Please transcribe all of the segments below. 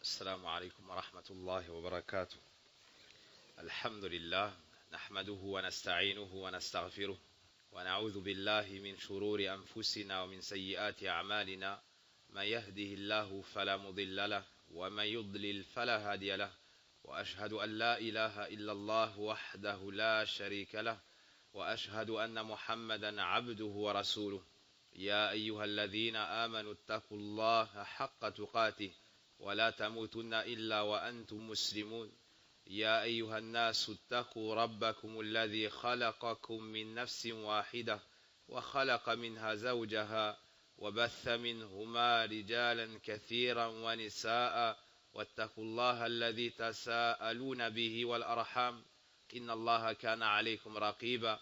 السلام عليكم ورحمة الله وبركاته. الحمد لله نحمده ونستعينه ونستغفره ونعوذ بالله من شرور أنفسنا ومن سيئات أعمالنا. من يهده الله فلا مضل له ومن يضلل فلا هادي له، وأشهد أن لا إله إلا الله وحده لا شريك له، وأشهد أن محمدا عبده ورسوله. يا أيها الذين آمنوا اتقوا الله حق تقاته ولا تموتن إلا وأنتم مسلمون. يا أيها الناس اتقوا ربكم الذي خلقكم من نفس واحدة وخلق منها زوجها وبث منهما رجالا كثيرا ونساء، واتقوا الله الذي تساءلون به والأرحام إن الله كان عليكم رقيبا.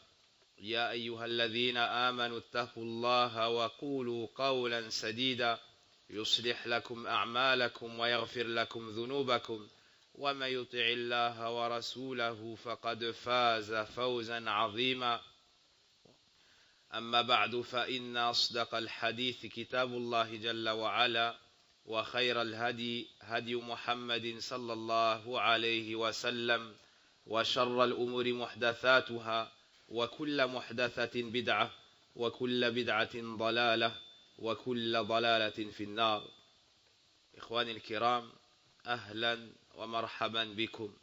يا أيها الذين آمنوا اتقوا الله وقولوا قولا سديدا يصلح لكم أعمالكم ويغفر لكم ذنوبكم، ومن يطع الله ورسوله فقد فاز فوزا عظيما. أما بعد، فإن أصدق الحديث كتاب الله جل وعلا، وخير الهدي هدي محمد صلى الله عليه وسلم، وشر الأمور محدثاتها، وكل محدثة بدعة، وكل بدعة ضلالة، وكل ضلالة في النار. إخواني الكرام، أهلا ومرحبا بكم،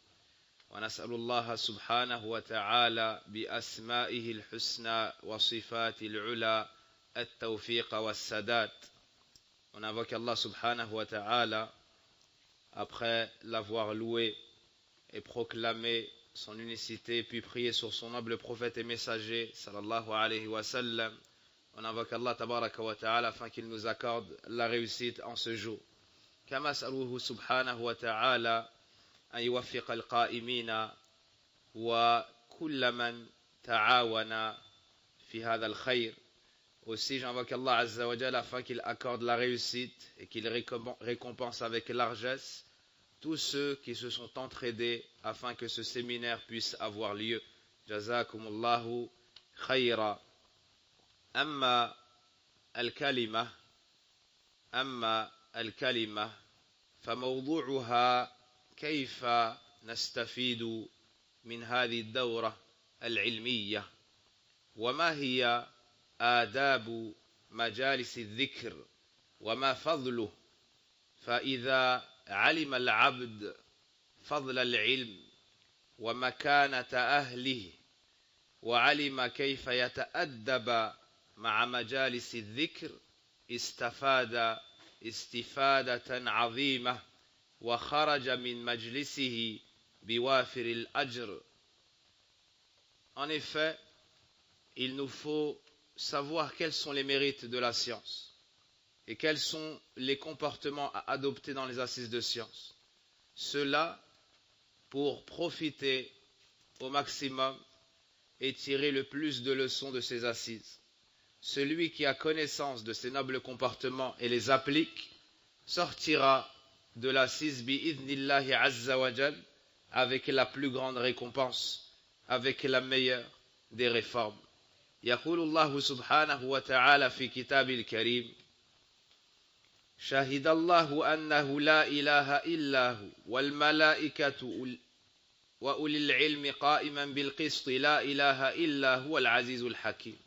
ونسأل الله سبحانه وتعالى بأسمائه الحسنى وصفات العلى التوفيق والسداد. On invoque Allah subhanahu wa ta'ala après l'avoir loué et proclamé son unicité, puis prier sur son noble prophète et messager sallallahu alayhi wa sallam. On invoque Allah tabaraka wa ta'ala afin qu'il nous accorde la réussite en ce jour. كما أسأله سبحانه وتعالى أن يوفق القائمين وكل من تعاون في هذا الخير. Aussi, j'invoque Allah Azza wa Jalla afin qu'il accorde la réussite et qu'il récompense avec largesse tous ceux qui se sont entraidés afin que ce séminaire puisse avoir lieu. Jazakumullahu khayra. أما الكلمة فموضوعها كيف نستفيد من هذه الدورة العلمية، وما هي آداب مجالس الذكر، وما فضله. فإذا علم العبد فضل العلم ومكانة أهله، وعلم كيف يتأدب مع مجالس الذكر، استفاد استفادة عظيمة وخرج من مجلسه بوافر الأجر. En effet, il nous faut savoir quels sont les mérites de la science et quels sont les comportements à adopter dans les assises de science. Cela pour profiter au maximum et tirer le plus de leçons de ces assises. Celui qui a connaissance de ces nobles comportements et les applique sortira de l'assise bi'idhnillahi azza wa jal avec la plus grande récompense, avec la meilleure des réformes. يقول الله سبحانه وتعالى في كتاب الكريم: شهد الله أنه لا إله إلا هو والملائكة وأولي العلم قائما بالقسط لا إله إلا هو العزيز الحكيم.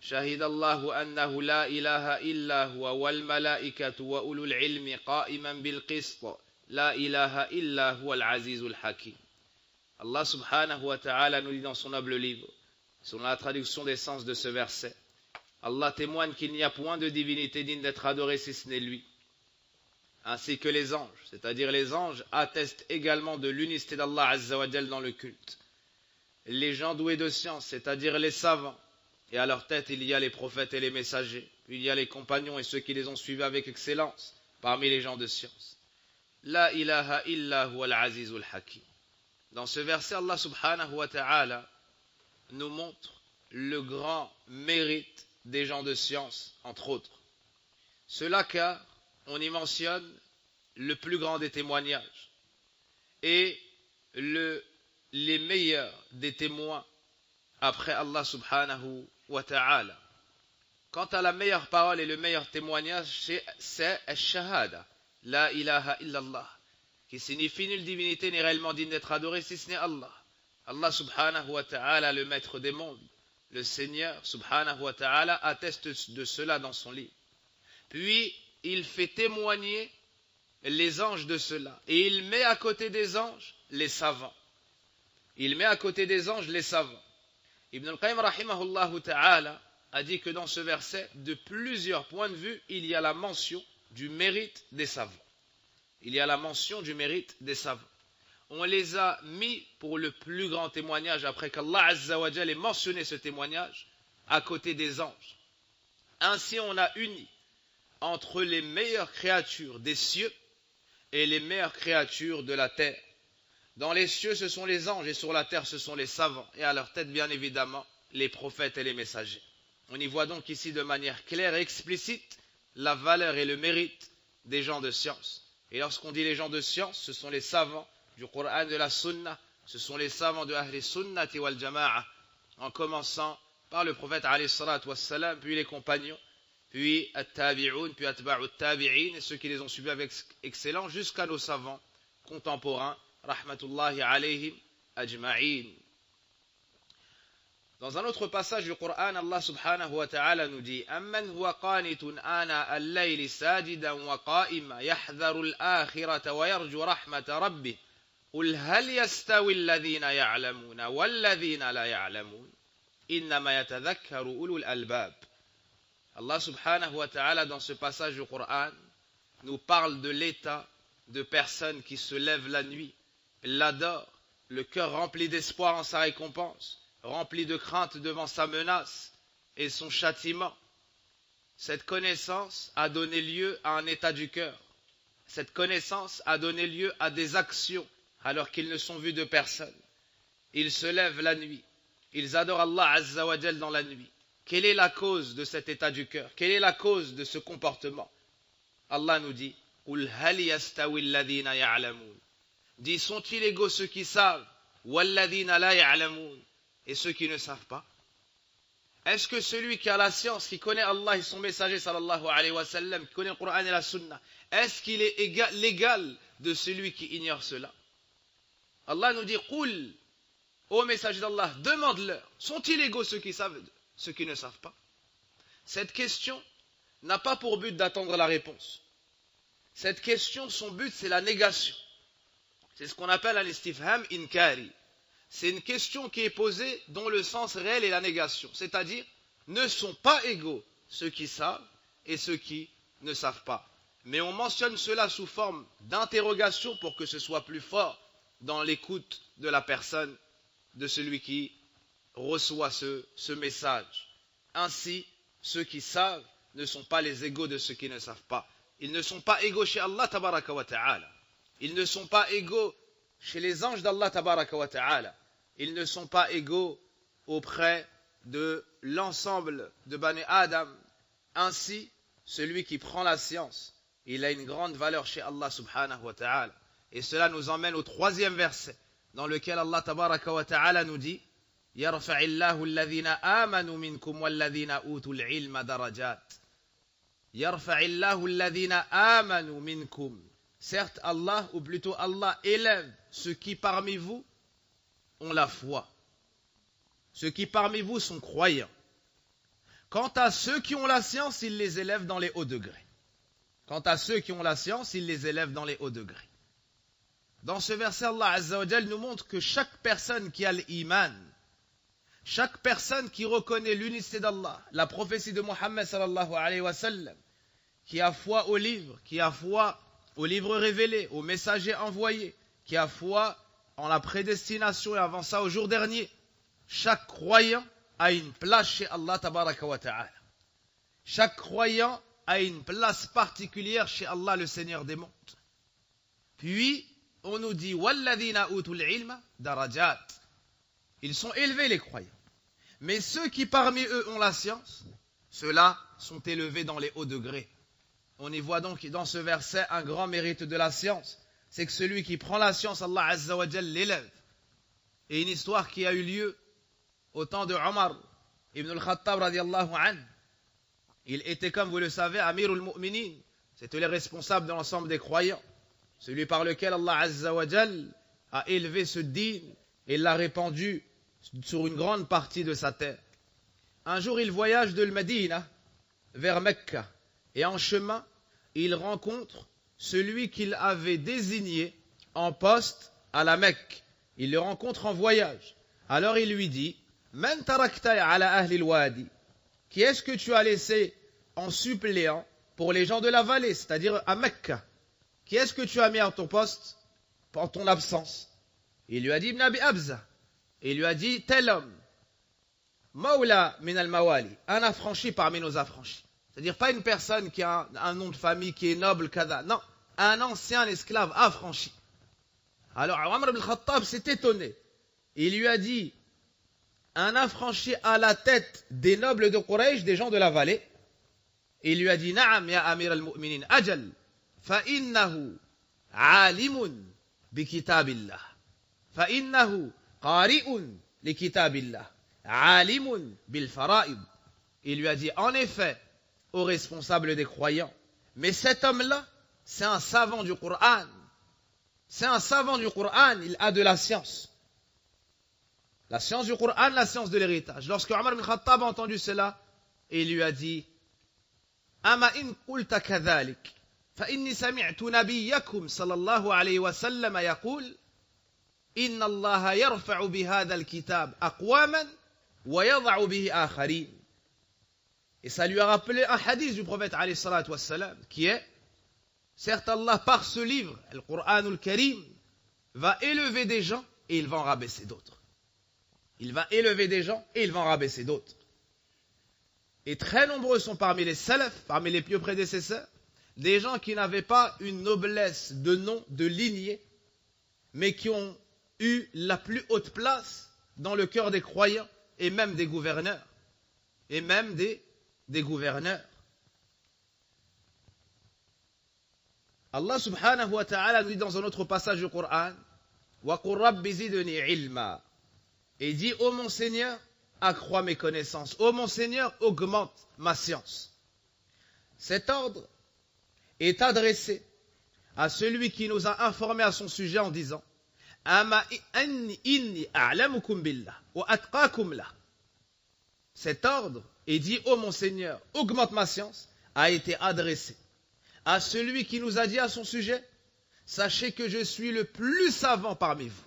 شهد الله أنه لا إله إلا هو والملائكة وأولو العلم قائما بالقسط لا إله إلا هو العزيز الحكيم. Allah subhanahu wa ta'ala nous dit dans son noble livre, selon la traduction des sens de ce verset, Allah témoigne qu'il n'y a point de divinité digne d'être adorée si ce n'est lui, ainsi que les anges, c'est-à-dire les anges attestent également de l'unicité d'Allah Azza wa Jal dans le culte. Les gens doués de science, c'est-à-dire les savants, et à leur tête il y a les prophètes et les messagers, puis il y a les compagnons et ceux qui les ont suivis avec excellence parmi les gens de science. La ilaha illa huwa al-azizul hakim. Dans ce verset, Allah subhanahu wa ta'ala nous montre le grand mérite des gens de science, entre autres. Cela car on y mentionne le plus grand des témoignages et les meilleurs des témoins après Allah subhanahu wa ta'ala. Quant à la meilleure parole et le meilleur témoignage, c'est al-shahada, la ilaha illallah, qui signifie nulle divinité n'est réellement digne d'être adorée si ce n'est Allah. Allah subhanahu wa ta'ala, le maître des mondes, le Seigneur subhanahu wa ta'ala, atteste de cela dans son livre. Puis, il fait témoigner les anges de cela. Et il met à côté des anges les savants. Il met à côté des anges les savants. Ibn al-Qayyim rahimahullah ta'ala a dit que dans ce verset, de plusieurs points de vue, il y a la mention du mérite des savants. Il y a la mention du mérite des savants. On les a mis pour le plus grand témoignage, après qu'Allah Azza wa Jal ait mentionné ce témoignage, à côté des anges. Ainsi, on a uni entre les meilleures créatures des cieux et les meilleures créatures de la terre. Dans les cieux, ce sont les anges, et sur la terre, ce sont les savants, et à leur tête, bien évidemment, les prophètes et les messagers. On y voit donc ici de manière claire et explicite la valeur et le mérite des gens de science. Et lorsqu'on dit les gens de science, ce sont les savants du Coran, de la Sunna, ce sont les savants de Ahli Sunnati wal Jama'a, en commençant par le prophète alayhi salatu wassalam, puis les compagnons, puis at-tabi'un, puis atba'u at-tabi'in, et ceux qui les ont suivis avec excellence, jusqu'à nos savants contemporains, rahmatullahi alayhim ajma'in. Dans un autre passage du Coran, Allah subhanahu wa ta'ala nous dit: Amman huwa qanitun ana al-layli sajidan wa qa'ima yahdharu al-akhirata wa yarju rahmata rabbih qul hal yastawi alladhina ya'lamuna walladhina la ya'lamun innama yatadhakkaru ulul albab. Allah subhanahu wa ta'ala, dans ce passage du Coran, nous parle de l'état de personnes qui se lèvent la nuit, l'adorent, le cœur rempli d'espoir en sa récompense, rempli de crainte devant sa menace et son châtiment. Cette connaissance a donné lieu à un état du cœur. Cette connaissance a donné lieu à des actions alors qu'ils ne sont vus de personne. Ils se lèvent la nuit. Ils adorent Allah Azza wa Jal dans la nuit. Quelle est la cause de cet état du cœur? Quelle est la cause de ce comportement? Allah nous dit: Qul hal yastawi alladhina ya'lamun. Dis, sont-ils égaux ceux qui savent, walladhina la ya'lamun, et ceux qui ne savent pas? Est-ce que celui qui a la science, qui connaît Allah et son messager sallallahu alayhi wa sallam, qui connaît le Coran et la Sunna, est-ce qu'il est l'égal de celui qui ignore cela? Allah nous dit: Qul, ô messager d'Allah, demande-leur, sont-ils égaux ceux qui savent, ceux qui ne savent pas? Cette question n'a pas pour but d'attendre la réponse. Cette question, son but, c'est la négation. C'est ce qu'on appelle un istifham inkari. C'est une question qui est posée dont le sens réel est la négation. C'est-à-dire, ne sont pas égaux ceux qui savent et ceux qui ne savent pas. Mais on mentionne cela sous forme d'interrogation pour que ce soit plus fort dans l'écoute de la personne, de celui qui reçoit ce message. Ainsi, ceux qui savent ne sont pas les égaux de ceux qui ne savent pas. Ils ne sont pas égaux chez Allah tabaraka wa ta'ala. Ils ne sont pas égaux chez les anges d'Allah tabaraka wa ta'ala. Ils ne sont pas égaux auprès de l'ensemble de Bani Adam. Ainsi, celui qui prend la science, il a une grande valeur chez Allah subhanahu wa ta'ala. Et cela nous emmène au troisième verset, dans lequel Allah tabaraka wa ta'ala nous dit: Yarfa'illahu alladhina amanu minkum walladhina utul ilma darajat. Yarfa'illahu alladhina amanu minkum. Certes, Allah, ou plutôt Allah, élève ceux qui parmi vous ont la foi. Ceux qui parmi vous sont croyants. Quant à ceux qui ont la science, il les élève dans les hauts degrés. Quant à ceux qui ont la science, il les élève dans les hauts degrés. Dans ce verset, Allah Azza wa Jal nous montre que chaque personne qui a l'iman, chaque personne qui reconnaît l'unicité d'Allah, la prophétie de Muhammad sallallahu alayhi wa sallam, qui a foi au livre, qui a foi au livre révélé, au messager envoyé, qui a foi en la prédestination et avant ça au jour dernier, chaque croyant a une place chez Allah tabaraka wa ta'ala. Chaque croyant a une place particulière chez Allah, le Seigneur des mondes. Puis, on nous dit: Walladhina utul ilma darajat. Ils sont élevés, les croyants. Mais ceux qui parmi eux ont la science, ceux-là sont élevés dans les hauts degrés. On y voit donc dans ce verset un grand mérite de la science. C'est que celui qui prend la science, Allah Azza wa Jal l'élève. Et une histoire qui a eu lieu au temps de Omar ibn al-Khattab radiallahu anhu. Il était, comme vous le savez, Amirul Mu'minin. C'était les responsables de l'ensemble des croyants. celui par lequel Allah Azza wa Jal a élevé ce din et l'a répandu sur une grande partie de sa terre. Un jour, il voyage de Medina vers Mecca et en chemin, il rencontre celui qu'il avait désigné en poste à la Mecque. Il le rencontre en voyage. Alors il lui dit, Man tarakta ala ahli al-wadi, qui est-ce que tu as laissé en suppléant pour les gens de la vallée, c'est-à-dire à Mecca? Qui est-ce que tu as mis à ton poste en ton absence? Il lui a dit Ibn Abi Abza. Il lui a dit tel homme, Maula min al-Mawali, un affranchi parmi nos affranchis. C'est-à-dire pas une personne qui a un nom de famille qui est noble, kada. Non, un ancien esclave affranchi. Alors Omar ibn Khattab s'est étonné. Il lui a dit un affranchi à la tête des nobles de Quraysh, des gens de la vallée. Il lui a dit Na'am ya Amir al-Mu'minin ajal fa innahu alimun bi kitabillah fa innahu qari'un li kitabillah alimun bil fara'id. Il lui a dit en effet aux responsables des croyants, mais cet homme-là, c'est un savant du Coran. C'est un savant du Coran, il a de la science. La science du Coran, la science de l'héritage. Lorsque Omar ibn Khattab a entendu cela, il lui a dit Ama in qulta kadhalik, fa inni sami'tu nabiyyakum sallallahu alayhi wa sallam yaqul Inna Allah yarfa'u bihadha al-kitab aqwaman wa yadha'u bihi akharin. Et ça lui a rappelé un hadith du prophète alayhi salatu wassalam, qui est certes Allah par ce livre, le Coran al-Karim, va élever des gens et il va en rabaisser d'autres. Il va élever des gens et il va en rabaisser d'autres. Et très nombreux sont parmi les salafs, parmi les pieux prédécesseurs, des gens qui n'avaient pas une noblesse de nom, de lignée, mais qui ont eu la plus haute place dans le cœur des croyants et même des gouverneurs. Et même des gouverneurs. Allah subhanahu wa ta'ala nous dit dans un autre passage du Coran وَقُلْ رَبِّ زِدْنِي عِلْمًا. Et dit, ô mon Seigneur, accrois mes connaissances. Ô mon Seigneur, augmente ma science. Cet ordre est adressé à celui qui nous a informé à son sujet en disant Ama inni a'lamukum billah wa atqakum lah. Cet ordre est dit, ô mon Seigneur, augmente ma science, a été adressé à celui qui nous a dit à son sujet sachez que je suis le plus savant parmi vous.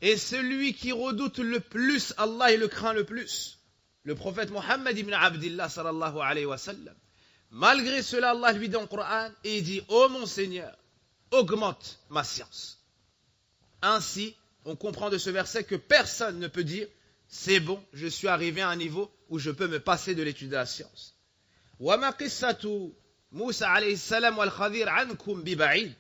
Et celui qui redoute le plus Allah et le craint le plus, le prophète Mohammed ibn Abdillah sallallahu alayhi wa sallam. Malgré cela, Allah lui dit dans le Coran et il dit, ô mon Seigneur, augmente ma science. Ainsi, on comprend de ce verset que personne ne peut dire, c'est bon, je suis arrivé à un niveau où je peux me passer de l'étude de la science. وَمَا قِصَّةُ مُوسَى عَلَيْهِ السَّلَامُ وَالْخَضِيرُ عَنْكُمْ بِبَعِيدٍ.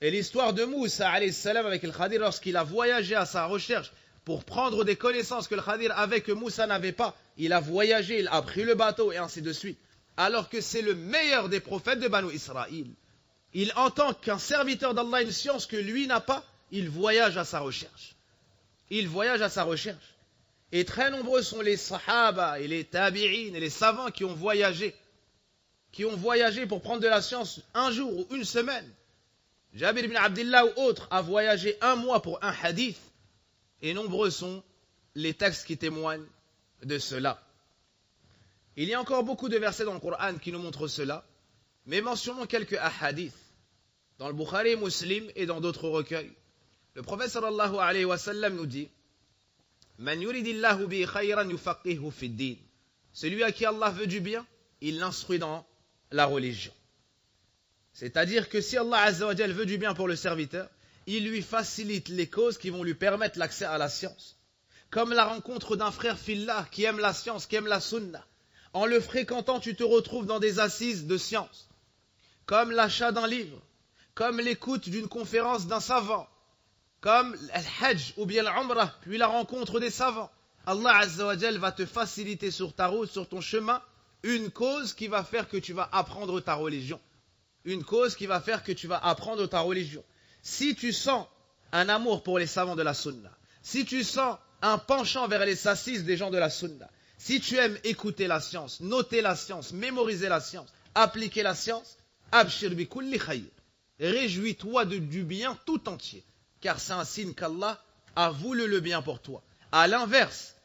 Et l'histoire de Moussa alayhi salam avec le Khadir lorsqu'il a voyagé à sa recherche pour prendre des connaissances que le Khadir avait que Moussa n'avait pas, il a voyagé, il a pris le bateau et ainsi de suite. Alors que c'est le meilleur des prophètes de Banu Israël. Il entend qu'un serviteur d'Allah a une science que lui n'a pas, il voyage à sa recherche. Il voyage à sa recherche. Et très nombreux sont les sahaba et les tabi'in et les savants qui ont voyagé pour prendre de la science un jour ou une semaine. Jabir ibn Abdillah ou autre a voyagé un mois pour un hadith. Et nombreux sont les textes qui témoignent de cela. Il y a encore beaucoup de versets dans le Coran qui nous montrent cela. Mais mentionnons quelques hadiths. Dans le Bukhari, Muslim et dans d'autres recueils. Le prophète sallallahu alayhi wa sallam nous dit Man yuridillahu bi khayran yufaqihu fid din. Celui à qui Allah veut du bien, il l'instruit dans la religion. C'est-à-dire que si Allah Azza wa Jal veut du bien pour le serviteur, il lui facilite les causes qui vont lui permettre l'accès à la science. Comme la rencontre d'un frère fillah qui aime la science, qui aime la sunna. En le fréquentant, tu te retrouves dans des assises de science. Comme l'achat d'un livre, comme l'écoute d'une conférence d'un savant, comme al-hajj ou bien l'umrah, puis la rencontre des savants. Allah Azza wa Jal va te faciliter sur ta route, sur ton chemin, une cause qui va faire que tu vas apprendre ta religion. Une cause qui va faire que tu vas apprendre ta religion. Si tu sens un amour pour les savants de la sunna, si tu sens un penchant vers les assises des gens de la sunna, si tu aimes écouter la science, noter la science, mémoriser la science, appliquer la science, abshir bi kulli khayr. réjouis-toi du bien tout entier, car c'est un signe qu'Allah a voulu le bien pour toi. À l'inverse,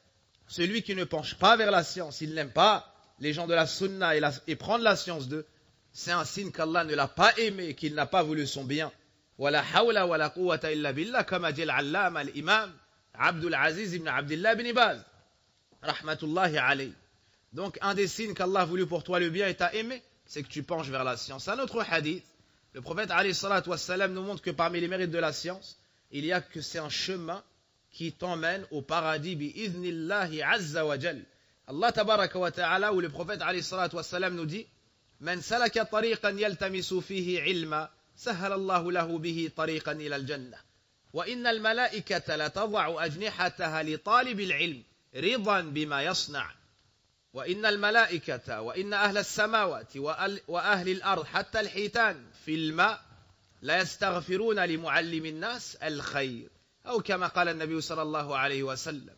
celui qui ne penche pas vers la science, il n'aime pas les gens de la sunna et prendre la science d'eux, c'est un signe qu'Allah ne l'a pas aimé, qu'il n'a pas voulu son bien. Wala hawla wala quwwata illa billah, comme a dit l'allama l'imam Abdul Aziz ibn Abdullah ibn Baz, rahmatullahi alayhi. Donc un des signes qu'Allah a voulu pour toi le bien et t'a aimé, c'est que tu penches vers la science. Un autre hadith, le prophète alayhi salatu wassalam nous montre que parmi les mérites de la science, il y a que c'est un chemin qui t'emmène au paradis bi-idhnillahi azza wa jal. Allah tabaraka wa ta'ala, où le prophète alayhi salatu wassalam nous dit Man salaka tariqan yaltamisu fihi ilma سهل الله له به طريقا إلى الجنة وإن الملائكة لتضع أجنحتها لطالب العلم رضا بما يصنع وإن الملائكة وإن أهل السماوات وأهل الأرض حتى الحيتان في الماء لا يستغفرون لمعلم الناس الخير أو كما قال النبي صلى الله عليه وسلم.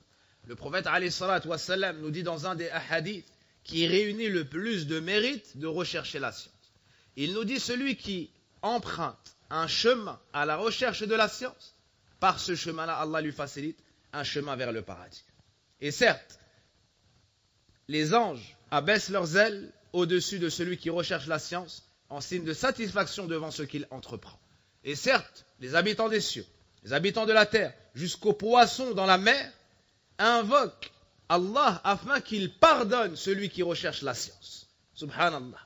Le prophète alayhi salatu wassalam nous dit dans un des hadiths qui réunit le plus de mérite de rechercher la science. Il nous dit celui qui emprunte un chemin à la recherche de la science, par ce chemin-là, Allah lui facilite un chemin vers le paradis. Et certes, les anges abaissent leurs ailes au-dessus de celui qui recherche la science en signe de satisfaction devant ce qu'il entreprend. Et certes, les habitants des cieux, les habitants de la terre, jusqu'aux poissons dans la mer, invoquent Allah afin qu'il pardonne celui qui recherche la science. Subhanallah.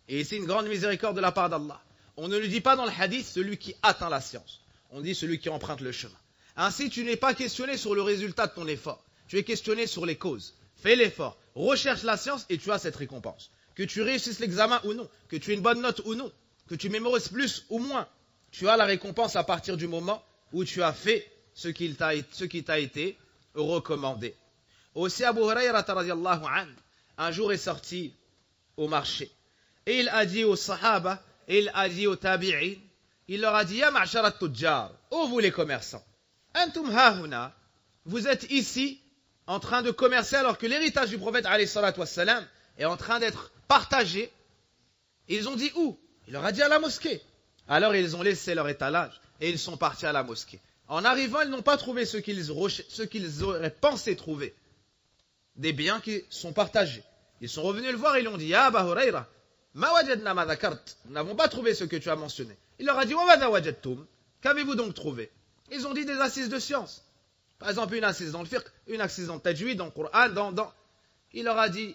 Et c'est une grande miséricorde de la part d'Allah. On ne le dit pas dans le hadith celui qui atteint la science. On dit celui qui emprunte le chemin. Ainsi, tu n'es pas questionné sur le résultat de ton effort. Tu es questionné sur les causes. Fais l'effort, recherche la science et tu as cette récompense. Que tu réussisses l'examen ou non, que tu aies une bonne note ou non, que tu mémorises plus ou moins, tu as la récompense à partir du moment où tu as fait ce qui t'a été recommandé. Aussi Abu Hurayrata radiyallahu anhu, un jour est sorti au marché. Et il a dit aux sahaba, et il a dit aux tabi'in, il leur a dit, Ya ma'sharat tujjar, ô vous les commerçants, antum hahuna, vous êtes ici en train de commercer alors que l'héritage du prophète alayhi salatu wassalam est en train d'être partagé. Ils ont dit où? Il leur a dit à la mosquée. Alors ils ont laissé leur étalage et ils sont partis à la mosquée. En arrivant, ils n'ont pas trouvé ce qu'ils auraient pensé trouver. Des biens qui sont partagés. Ils sont revenus le voir et ils ont dit, Ya Aba Hurayra, ma wajadna ma dhakart, nous n'avons pas trouvé ce que tu as mentionné. Il leur a dit, Wa madha wajadtum, qu'avez-vous donc trouvé? Ils ont dit des assises de science. Par exemple, une assise dans le fiqh, une assise dans le tajwid, dans le Coran, Il leur a dit,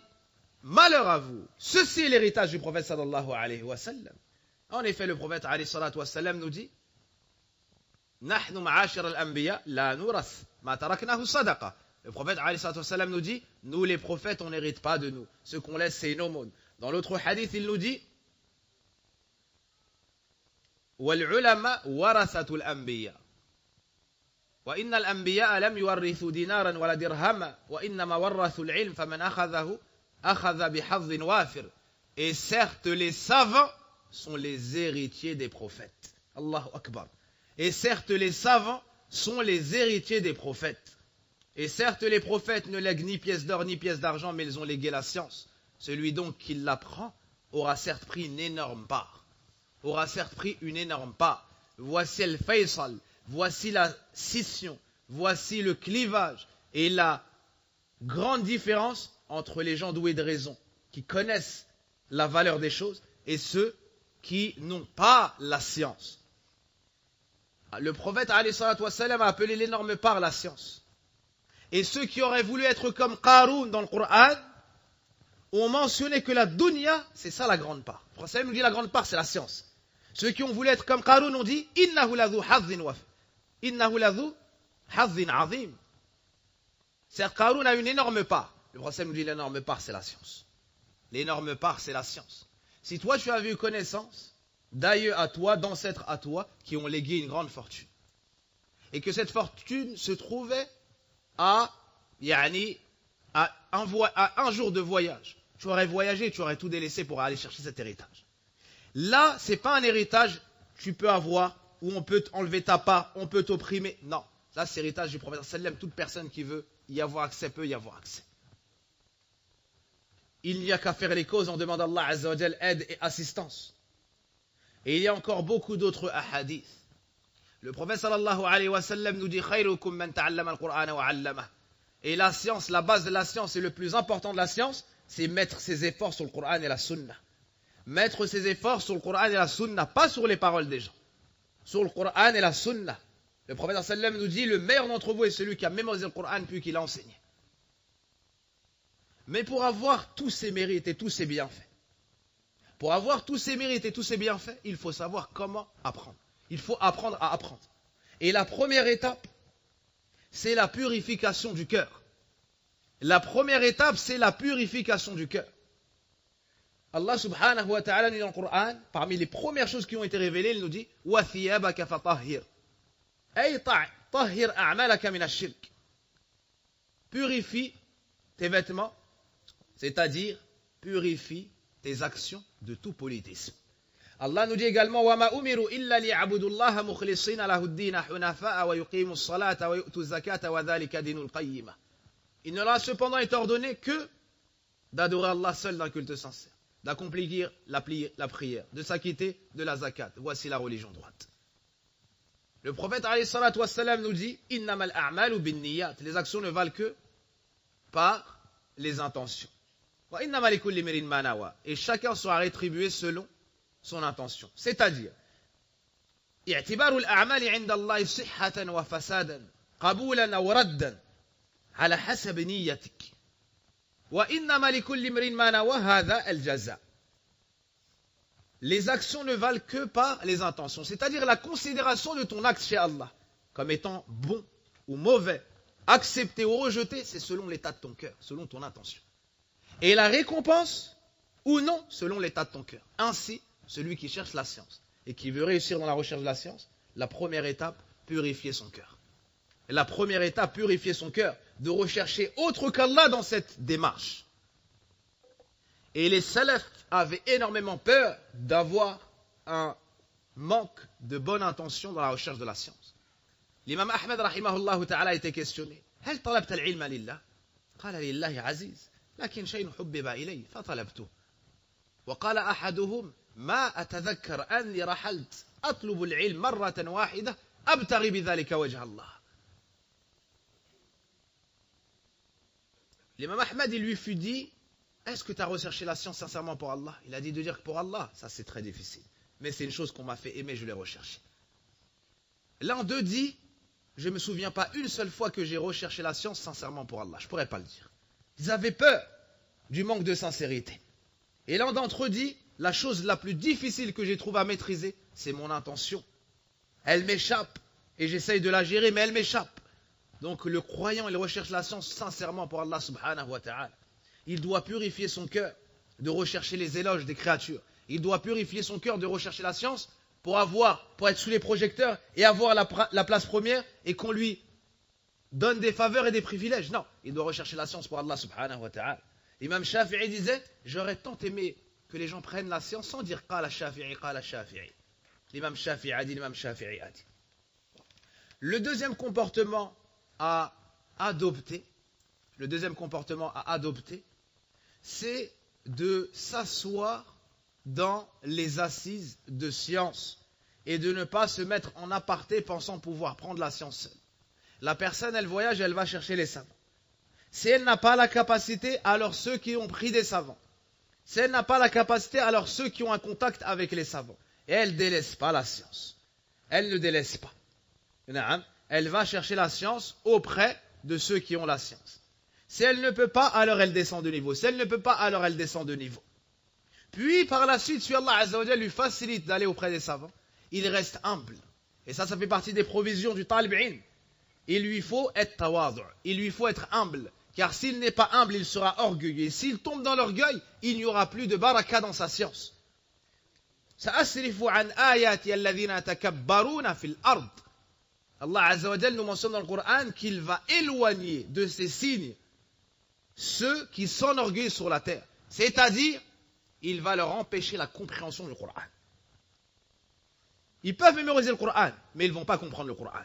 malheur à vous, ceci est l'héritage du prophète sallallahu alayhi wa sallam. En effet, le prophète alayhi salatu wa sallam nous dit, Nahnu ma'ashir al-anbiya la nurath ma taraknahu sadaqa. Le prophète alayhi salatu wa sallam nous dit, nous les prophètes, on n'hérite pas de nous. Ce qu'on laisse, c'est une aumône. Dans l'autre hadith, il nous dit, wal ulama warathatul anbiya. وإن الأنبياء لم يورثوا دينارا ولا درهما وإنما ورثوا العلم فمن أخذه أخذ بحظ وافر. Et certes, les savants sont les héritiers des prophètes. Allahu Akbar. Et certes, les savants sont les héritiers des prophètes. Et certes, les prophètes ne lèguent ni pièces d'or ni pièces d'argent, mais ils ont légué la science. Celui donc qui l'apprend aura certes pris une énorme part. Voici le Faisal. Voici la scission, voici le clivage et la grande différence entre les gens doués de raison, qui connaissent la valeur des choses, et ceux qui n'ont pas la science. Le prophète alayhi salatu wassalam a appelé l'énorme part la science. Et ceux qui auraient voulu être comme Qarun dans le Coran ont mentionné que la dunya, c'est ça la grande part. Le prophète nous dit la grande part, c'est la science. Ceux qui ont voulu être comme Qarun ont dit « Innahu ladhu hazzin waf ». Innahu ladhu hazzin azim. Certes, Qarun a une énorme part. Le prophète nous dit l'énorme part, c'est la science. L'énorme part, c'est la science. Si toi, tu as vu connaissance d'aïeux à toi, d'ancêtres à toi, qui ont légué une grande fortune, et que cette fortune se trouvait à un jour de voyage, tu aurais voyagé, tu aurais tout délaissé pour aller chercher cet héritage. Là, ce n'est pas un héritage que tu peux avoir, où on peut enlever ta part, on peut t'opprimer. Non, là c'est l'héritage du prophète sallam. Toute personne qui veut y avoir accès peut y avoir accès. Il n'y a qu'à faire les causes, on demande à Allah Azza wa Jal aide et assistance. Et il y a encore beaucoup d'autres hadiths. Le prophète sallallahu alayhi wa sallam nous dit khayrukum man ta'allama al-Qur'ana wa 'allama. Et la science, la base de la science et le plus important de la science, c'est mettre ses efforts sur le Coran et la Sunna. Mettre ses efforts sur le Coran et la Sunna, pas sur les paroles des gens. Sur le Coran et la Sunna. Le prophète sallallahu alayhi wa sallam nous dit le meilleur d'entre vous est celui qui a mémorisé le Coran puis qui l'a enseigné. Mais pour avoir tous ces mérites et tous ces bienfaits, pour avoir tous ces mérites et tous ces bienfaits, il faut savoir comment apprendre. Il faut apprendre à apprendre. Et la première étape, c'est la purification du cœur. La première étape, c'est la purification du cœur. Allah subhanahu wa ta'ala nous dit dans le Coran, parmi les premières choses qui ont été révélées, il nous dit wa thiyabaka fatahhir. Ay tahhir a'malaka min ash-shirk. Purifie tes vêtements, c'est-à-dire purifie tes actions de tout polythéisme. Allah nous dit également وَمَا أُمِرُوا إِلَّا لِيَعْبُدُوا اللَّهَ مُخْلِصِينَ لَهُ الدِّينَ حُنَفَاءَ وَيُقِيمُوا الصَّلَاةَ وَيُؤْتُوا الزَّكَاةَ وَذَلِكَ دِينُ الْقَيِّمَةِ. Il ne leur a cependant été ordonné que d'adorer Allah seul d'un culte sincère, d'accomplir la prière, de s'acquitter de la zakat. Voici la religion droite. Le prophète alayhi salatu wassalam nous dit إِنَّمَا الْأَعْمَالُ بِالنِّيَّاتِ. Les actions ne valent que par les intentions. وَإِنَّمَا لِكُلِّ امْرِئٍ مَا نَوَى. Et chacun sera rétribué selon son intention. C'est-à-dire, اعتبار الأعمال عند الله صحة وفسادا قبولا أو ردا على حسب نيتك وإنما لكل امرئ ما نوى هذا الجزاء. Les actions ne valent que par les intentions, c'est-à-dire la considération de ton acte chez Allah comme étant bon ou mauvais, accepté ou rejeté, c'est selon l'état de ton cœur, selon ton intention. Et la récompense ou non, selon l'état de ton cœur. Ainsi, celui qui cherche la science et qui veut réussir dans la recherche de la science, la première étape, purifier son cœur. Et la première étape, purifier son cœur, de rechercher autre qu'Allah dans cette démarche. Et les salafs avaient énormément peur d'avoir un manque de bonne intention dans la recherche de la science. L'imam Ahmed rahimahullah ta'ala a été questionné. هل طلبت العلم لله؟ قال لله عزيز لكن شيء حبب إلي فطلبته. وقال أحدهم ما أتذكر أني رحلت أطلب العلم مرة واحدة أبتغي بذلك وجه الله. L'imam Ahmed, il lui fut dit, est-ce que tu as recherché la science sincèrement pour Allah? Il a dit de dire que pour Allah, ça c'est très difficile. Mais c'est une chose qu'on m'a fait aimer, je l'ai recherchée. L'un d'eux dit, je ne me souviens pas une seule fois que j'ai recherché la science sincèrement pour Allah. Je ne pourrais pas le dire. Ils avaient peur du manque de sincérité. Et l'un d'entre eux dit, la chose la plus difficile que j'ai trouvé à maîtriser, c'est mon intention. Elle m'échappe et j'essaye de la gérer, mais elle m'échappe. Donc le croyant, il recherche la science sincèrement pour Allah subhanahu wa ta'ala. Il doit purifier son cœur de rechercher les éloges des créatures. Il doit purifier son cœur de rechercher la science pour être sous les projecteurs et avoir la place première et qu'on lui donne des faveurs et des privilèges. Non, il doit rechercher la science pour Allah subhanahu wa ta'ala. L'imam Shafi'i disait, j'aurais tant aimé que les gens prennent la science sans dire qala Shafi'i, qala Shafi'i. L'imam Shafi'i a dit, l'imam Shafi'i a dit. Le deuxième comportement à adopter, c'est de s'asseoir dans les assises de science et de ne pas se mettre en aparté pensant pouvoir prendre la science seule. La personne, elle voyage, elle va chercher les savants. Si elle n'a pas la capacité, alors ceux qui ont pris des savants. Si elle n'a pas la capacité, alors ceux qui ont un contact avec les savants. Et elle ne délaisse pas la science. Elle ne délaisse pas. Elle va chercher la science auprès de ceux qui ont la science. Si elle ne peut pas, alors elle descend de niveau. Si elle ne peut pas, alors elle descend de niveau. Puis par la suite, si Allah Azza wa Jalla lui facilite d'aller auprès des savants, il reste humble. Et ça fait partie des provisions du talib'in. Il lui faut être tawadu', il lui faut être humble. Car s'il n'est pas humble, il sera orgueilleux. Et s'il tombe dans l'orgueil, il n'y aura plus de baraka dans sa science. Sa'asrifu an ayati alladhina takabbaruna fil ard. Allah Azza wa Jalla nous mentionne dans le Coran qu'il va éloigner de ses signes ceux qui s'enorgueillent sur la terre. C'est-à-dire, il va leur empêcher la compréhension du Coran. Ils peuvent mémoriser le Coran, mais ils ne vont pas comprendre le Coran.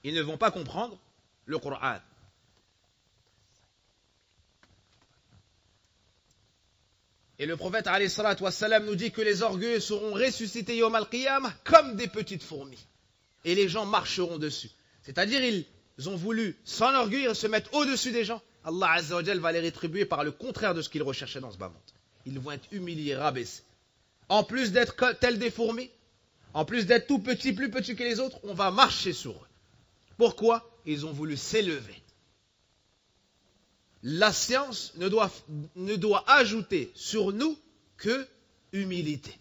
Ils ne vont pas comprendre le Coran. Et le prophète alayhi salatu wassalam nous dit que les orgueilleux seront ressuscités yawm al-qiyamah comme des petites fourmis. Et les gens marcheront dessus. C'est-à-dire ils ont voulu s'enorgueillir et se mettre au-dessus des gens. Allah Azza wa Jal va les rétribuer par le contraire de ce qu'ils recherchaient dans ce bas monde. Ils vont être humiliés, rabaissés. En plus d'être tels des fourmis, en plus d'être tout petits, plus petits que les autres, on va marcher sur eux. Pourquoi? Ils ont voulu s'élever. La science ne doit ajouter sur nous que humilité.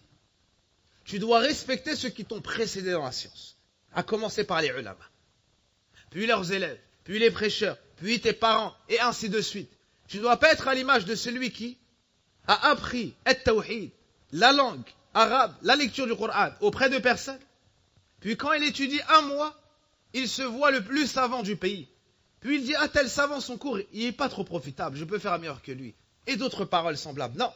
Tu dois respecter ceux qui t'ont précédé dans la science, à commencer par les ulama, puis leurs élèves, puis les prêcheurs, puis tes parents, et ainsi de suite. Tu ne dois pas être à l'image de celui qui a appris at-tawhid, la langue arabe, la lecture du Coran auprès de personnes. Puis quand il étudie un mois, il se voit le plus savant du pays. Puis il dit, ah tel savant, son cours, il n'est pas trop profitable, je peux faire meilleur que lui. Et d'autres paroles semblables. Non.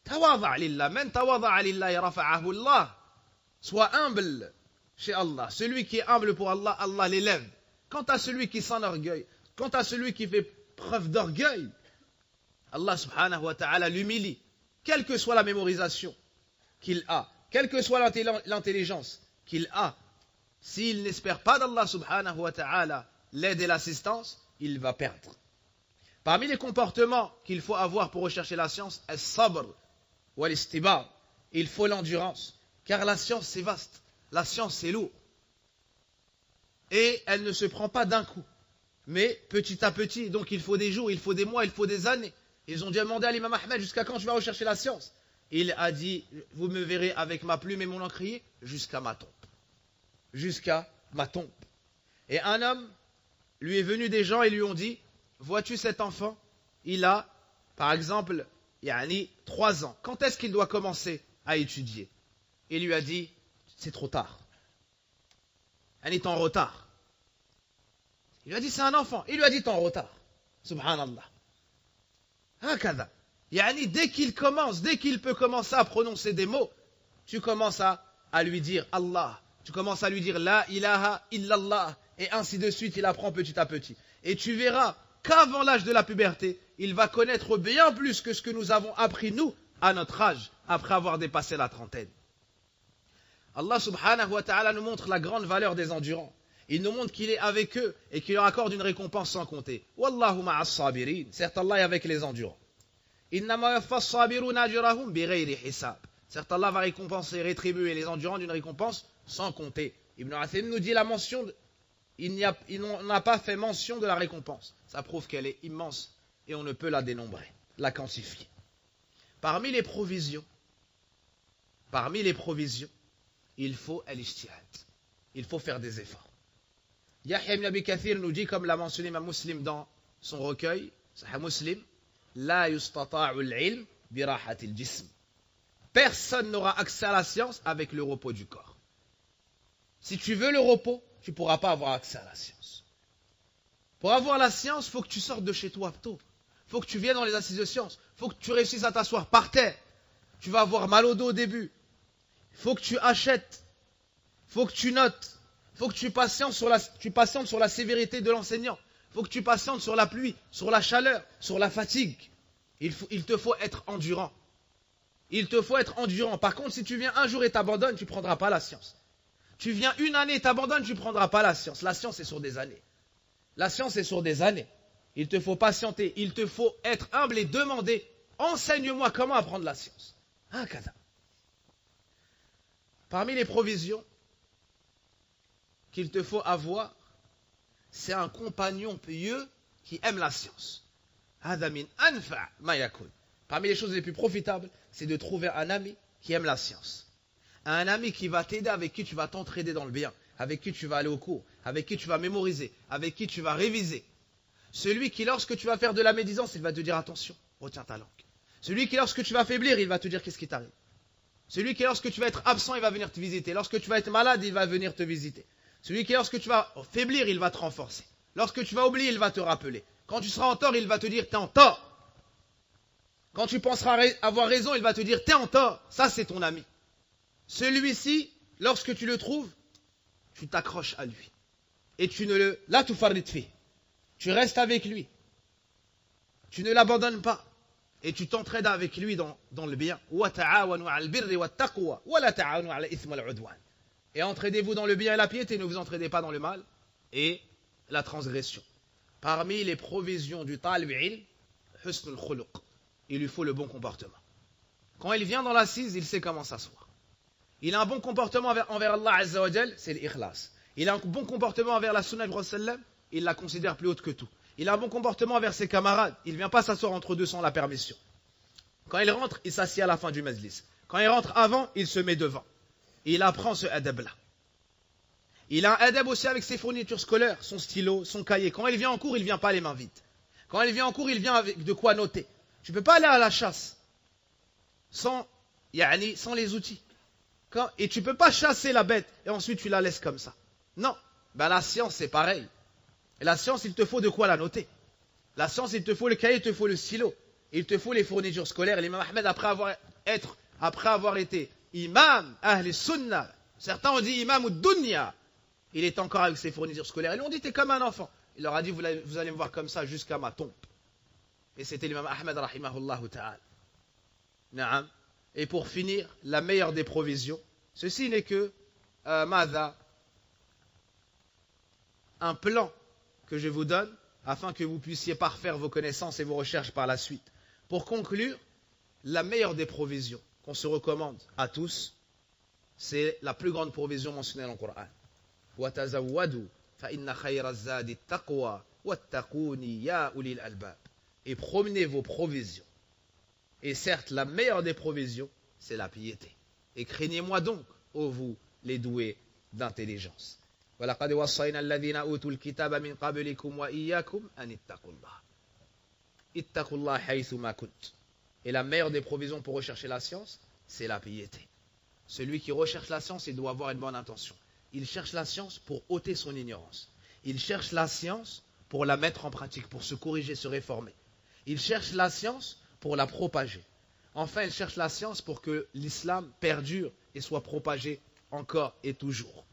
Tawadha' lillah, man tawadha' lillahi rafa'ahu Allah. Sois humble chez Allah. Celui qui est humble pour Allah, Allah l'élève. Quant à celui qui s'enorgueille, quant à celui qui fait preuve d'orgueil, Allah subhanahu wa ta'ala l'humilie. Quelle que soit la mémorisation qu'il a, quelle que soit l'intelligence qu'il a, s'il n'espère pas d'Allah subhanahu wa ta'ala l'aide et l'assistance, il va perdre. Parmi les comportements qu'il faut avoir pour rechercher la science, as-sabr wal-istibar, il faut l'endurance, car la science c'est vaste, la science c'est lourd. Et elle ne se prend pas d'un coup, mais petit à petit, donc il faut des jours, il faut des mois, il faut des années. Ils ont demandé à l'imam Ahmed, jusqu'à quand tu vas rechercher la science? Il a dit, vous me verrez avec ma plume et mon encrier jusqu'à ma tombe. Jusqu'à ma tombe. Et un homme, lui est venu des gens et lui ont dit, vois-tu cet enfant? Il a, par exemple, 3 ans. Quand est-ce qu'il doit commencer à étudier? Il lui a dit, c'est trop tard. Il est en retard. Il lui a dit, c'est un enfant. Il lui a dit, t'es en retard. Subhanallah. Hakada. Dès qu'il commence, dès qu'il peut commencer à prononcer des mots, tu commences à lui dire Allah. Tu commences à lui dire La ilaha illallah. Et ainsi de suite, il apprend petit à petit. Et tu verras qu'avant l'âge de la puberté, il va connaître bien plus que ce que nous avons appris, nous, à notre âge, après avoir dépassé la trentaine. Allah subhanahu wa ta'ala nous montre la grande valeur des endurants. Il nous montre qu'il est avec eux et qu'il leur accorde une récompense sans compter. Wallahu ma'as sabirin. Certes, Allah est avec les endurants. Innama yaffas sabiruna ajrahum bighayri hisab. Certes, Allah va récompenser, rétribuer les endurants d'une récompense sans compter. Ibn Athim nous dit la mention, il n'a pas fait mention de la récompense. Ça prouve qu'elle est immense et on ne peut la dénombrer, la quantifier. Parmi les provisions, il faut al-ijtihad. Il faut faire des efforts. Yahya ibn Abi Kathir nous dit, comme l'a mentionné Imam Muslim dans son recueil, Sahih Muslim, La yustata'u al-ilm bi rahati al-jism. Personne n'aura accès à la science avec le repos du corps. Si tu veux le repos, tu ne pourras pas avoir accès à la science. Pour avoir la science, il faut que tu sortes de chez toi tôt. Il faut que tu viennes dans les assises de science. Il faut que tu réussisses à t'asseoir par terre. Tu vas avoir mal au dos au début. Il faut que tu achètes. Il faut que tu notes. Il faut que tu patientes sur la sévérité de l'enseignant. Il faut que tu patientes sur la pluie, sur la chaleur, sur la fatigue. Il te faut être endurant. Il te faut être endurant. Par contre, si tu viens un jour et t'abandonnes, tu ne prendras pas la science. Tu viens une année et t'abandonnes, tu ne prendras pas la science. La science est sur des années. La science est sur des années. Il te faut patienter. Il te faut être humble et demander, enseigne-moi comment apprendre la science. Parmi les provisions qu'il te faut avoir, c'est un compagnon pieux qui aime la science. Parmi les choses les plus profitables, c'est de trouver un ami qui aime la science. Un ami qui va t'aider, avec qui tu vas t'entraider dans le bien, avec qui tu vas aller au cours, avec qui tu vas mémoriser, avec qui tu vas réviser. Celui qui, lorsque tu vas faire de la médisance, il va te dire attention, retiens ta langue. Celui qui, lorsque tu vas faiblir, il va te dire qu'est-ce qui t'arrive. Celui qui, lorsque tu vas être absent, il va venir te visiter. Lorsque tu vas être malade, il va venir te visiter. Celui qui, lorsque tu vas faiblir, il va te renforcer. Lorsque tu vas oublier, il va te rappeler. Quand tu seras en tort, il va te dire t'es en tort. Quand tu penseras avoir raison, il va te dire t'es en tort. Ça, c'est ton ami. Celui-ci, lorsque tu le trouves, tu t'accroches à lui. Et tu ne le... Tu restes avec lui. Tu ne l'abandonnes pas. et tu t'entraides avec lui dans le bien. وَتَعَاوَنُوا عَلَى الْبِرِّ وَالتَّقْوَى وَلَا تَعَاوَنُوا عَلَى الْإِثْمِ وَالْعُدْوَانِ. Et entraidez-vous dans le bien et la piété, ne vous entraidez pas dans le mal et la transgression. Parmi les provisions du talib ilm, husnul khuluq, il lui faut le bon comportement. Quand il vient dans l'assise, il sait comment s'asseoir. Il a un bon comportement envers Allah Azza wa Jal, c'est l'ikhlas. Il a un bon comportement envers la sunna du Prophète sallam, il la considère plus haute que tout. Il a un bon comportement envers ses camarades, il ne vient pas s'asseoir entre deux sans la permission. Quand il rentre, il s'assied à la fin du majlis. Quand il rentre avant, il se met devant. Il apprend ce adab-là. Il a un adab aussi avec ses fournitures scolaires, son stylo, son cahier. Quand il vient en cours, il ne vient pas les mains vides. Quand il vient en cours, il vient avec de quoi noter. Tu ne peux pas aller à la chasse sans les outils. Et tu ne peux pas chasser la bête et ensuite tu la laisses comme ça. Non. La science, c'est pareil. Et la science, il te faut de quoi la noter. La science, il te faut le cahier, il te faut le stylo. Il te faut les fournitures scolaires. Et l'imam Ahmed, après avoir été imam, ahl sunnah, certains ont dit imam ou dunya, il est encore avec ses fournitures scolaires. Ils lui ont dit, t'es comme un enfant. Il leur a dit, vous allez me voir comme ça jusqu'à ma tombe. Et c'était l'imam Ahmed, rahimahullah ta'ala. Naam. Et pour finir, la meilleure des provisions, ceci n'est que un plan que je vous donne afin que vous puissiez parfaire vos connaissances et vos recherches par la suite. Pour conclure, la meilleure des provisions qu'on se recommande à tous, c'est la plus grande provision mentionnée dans le Coran. وَتَزَوَّدُوا فَإِنَّ خَيْرَ الزَّادِ التَّقْوَى وَاتَّقُونِي يَا أُولِي الْأَلْبَابِ. Et promenez vos provisions. Et certes, la meilleure des provisions, c'est la piété. Et craignez-moi donc, ô vous, les doués d'intelligence. وَلَقَدْ وَصَّيْنَا الَّذِينَ أُوتُوا الْكِتَابَ مِنْ قَبْلِكُمْ وَإِيَّاكُمْ أَنِ اتَّقُوا اللَّهَ اتَّقُوا اللَّهَ حَيْثُ مَا كُنْتُمْ. Et la meilleure des provisions pour rechercher la science, c'est la piété. Celui qui recherche la science, il doit avoir une bonne intention. Il cherche la science pour ôter son ignorance. Il cherche la science pour la mettre en pratique, pour se corriger, se réformer. Il cherche la science pour la propager. Enfin, il cherche la science pour que l'islam perdure et soit propagé encore et toujours.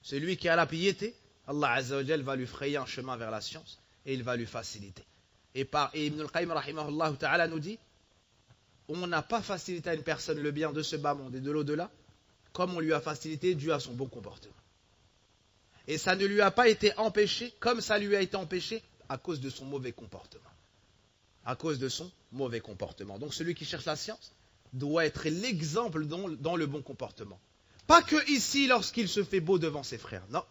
Celui qui a la piété, Allah Azza wa Jal va lui frayer un chemin vers la science et il va lui faciliter. Et Ibn al-Qayyim rahimahullah ta'ala nous dit, on n'a pas facilité à une personne le bien de ce bas monde et de l'au-delà, comme on lui a facilité dû à son bon comportement. Et ça ne lui a pas été empêché, comme ça lui a été empêché, à cause de son mauvais comportement. À cause de son mauvais comportement. Donc celui qui cherche la science doit être l'exemple dans le bon comportement. Pas que ici, lorsqu'il se fait beau devant ses frères, non.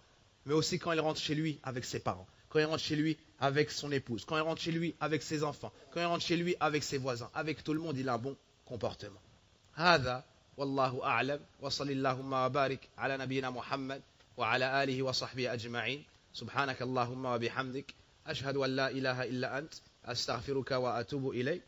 Mais aussi quand il rentre chez lui avec ses parents, quand il rentre chez lui avec son épouse, quand il rentre chez lui avec ses enfants, quand il rentre chez lui avec ses voisins, avec tout le monde, il a un bon comportement. هذا والله أعلم وصل اللهم وبارك على نبينا محمد وعلى آله وصحبه أجمعين سبحانك اللهم وبحمدك أشهد أن لا إله إلا أنت أستغفرك وأتوب إليك